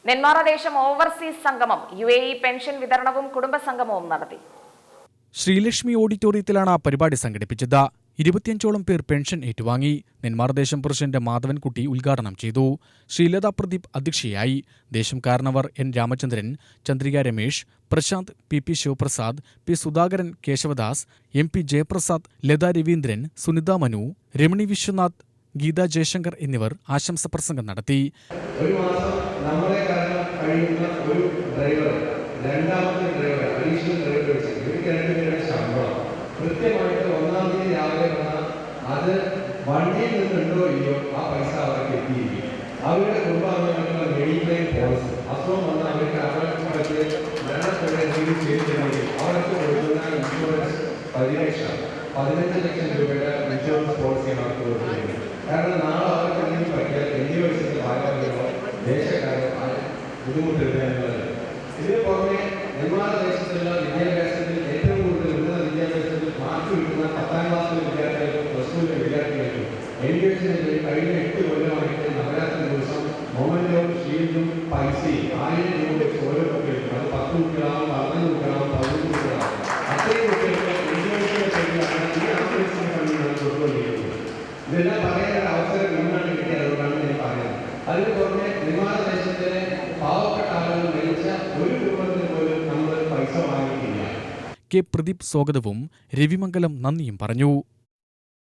നെന്മാറ ദേശം ഓവർസീസ് സംഗമം UAE pension വിതരണവും കുടുംബ സംഗമവും നടത്തി. ശ്രീലക്ഷ്മി ഓഡിറ്റോറിയത്തിലാണ് പരിപാടി സംഘടിപ്പിച്ചത്. 25ഓളം പേർ പെൻഷൻ ഏറ്റുവാങ്ങി. നെന്മാറദേശം പ്രസിഡന്റ് മാധവൻകുട്ടി ഉദ്ഘാടനം ചെയ്തു. ശ്രീലത പ്രദീപ് അധ്യക്ഷയായി. ദേശം കാരണവർ N Ramachandran, Chandrika Ramesh, Prashant, PP Sivaprasad, P Sudhakaran, Kesavadas, MP Jayaprasad, Latha Raveendran, Sunitha Manu, Ramani Vishwanath, Geetha Jaishankar എന്നിവർ ആശംസ പ്രസംഗം നടത്തി. ഒരു മാസം നമ്മളെ കാരണം കഴിയുന്ന ഒരു ഡ്രൈവർ, രണ്ടാമത്തെ ഡ്രൈവർ, അഡീഷണൽ ഡ്രൈവർ വെച്ച് ഇവർക്ക് ശമ്പളം കൃത്യമായിട്ട് ഒന്നാം തീയതി രാവിലെ വന്നാൽ അത് വണ്ടിയിൽ നിന്നുണ്ടോ ഇല്ലയോ ആ പൈസ അവർക്ക് എത്തിയിരിക്കും. അവരുടെ കുടുംബാംഗങ്ങൾക്കുള്ള മെഡിക്ലെയിം പോളിസി, അസുഖം വന്നാൽ അവർക്ക് അപകടത്തിൽ മരണത്തോടെ എന്തെങ്കിലും ചെയ്തിട്ടുണ്ടെങ്കിൽ അവർക്ക് കൊടുക്കുന്ന ഇൻഷുറൻസ് 15 ലക്ഷം രൂപയുടെ ഇൻഷുറൻസ് പോളിസിയാണ് അവർക്ക് കൊടുത്തിരിക്കുന്നത്. കാരണം നാളെ അവർക്ക് എന്തെങ്കിലും പറ്റിയാൽ NGOസിന്റെ ഭാഗമാകുമ്പോൾ ദേശക്കാരെ ബുദ്ധിമുട്ടില്ല എന്നുള്ളത്. ഇതിന് പുറമെ നെന്മാറ ദേശത്തുള്ള വിദ്യാഭ്യാസത്തിൽ ഏറ്റവും കൂടുതൽ ഉന്നത വിദ്യാഭ്യാസത്തിൽ മാർക്ക് കിട്ടുന്ന 10ാം ക്ലാസ്സിലെ വിദ്യാർത്ഥികൾക്കും +2 വിദ്യാർത്ഥികൾക്കും NGOസിന്റെ കഴിഞ്ഞ 8 കൊല്ലമായിട്ട് നവരാത്രി ദിവസം മൊമെന്റോ ഷീൽഡും പൈസയും 1000 രൂപ വെച്ച് ഓരോ കുട്ടികൾക്കും, അത് 10 കുട്ടികളാവും, 15 കുട്ടികളാവും, 15 കുട്ടികളാവും, അത്രയും കുട്ടികൾക്ക് NGOസിന്റെ പേരിലാണ് ഈ ആംബുലൻസിന് കണ്ടിട്ടാണ് കൊടുത്തുകൊണ്ടിരിക്കുന്നത്. ഇതെല്ലാം പറയാൻ ഒരു അവസരം ഇന്നാണ് കിട്ടിയത്. അതുകൊണ്ടാണ് ഞാൻ പറയുന്നത്. അതിന് പുറമെ നെന്മാറ ദേശത്തിലെ പാവപ്പെട്ട ആളുകൾ മരിച്ച ഒരു കുടുംബത്തിന് പോലും നമ്മൾ പൈസ വാങ്ങിയിട്ടില്ല. K പ്രദീപ് സ്വാഗതവും രവിമംഗലം നന്ദിയും പറഞ്ഞു.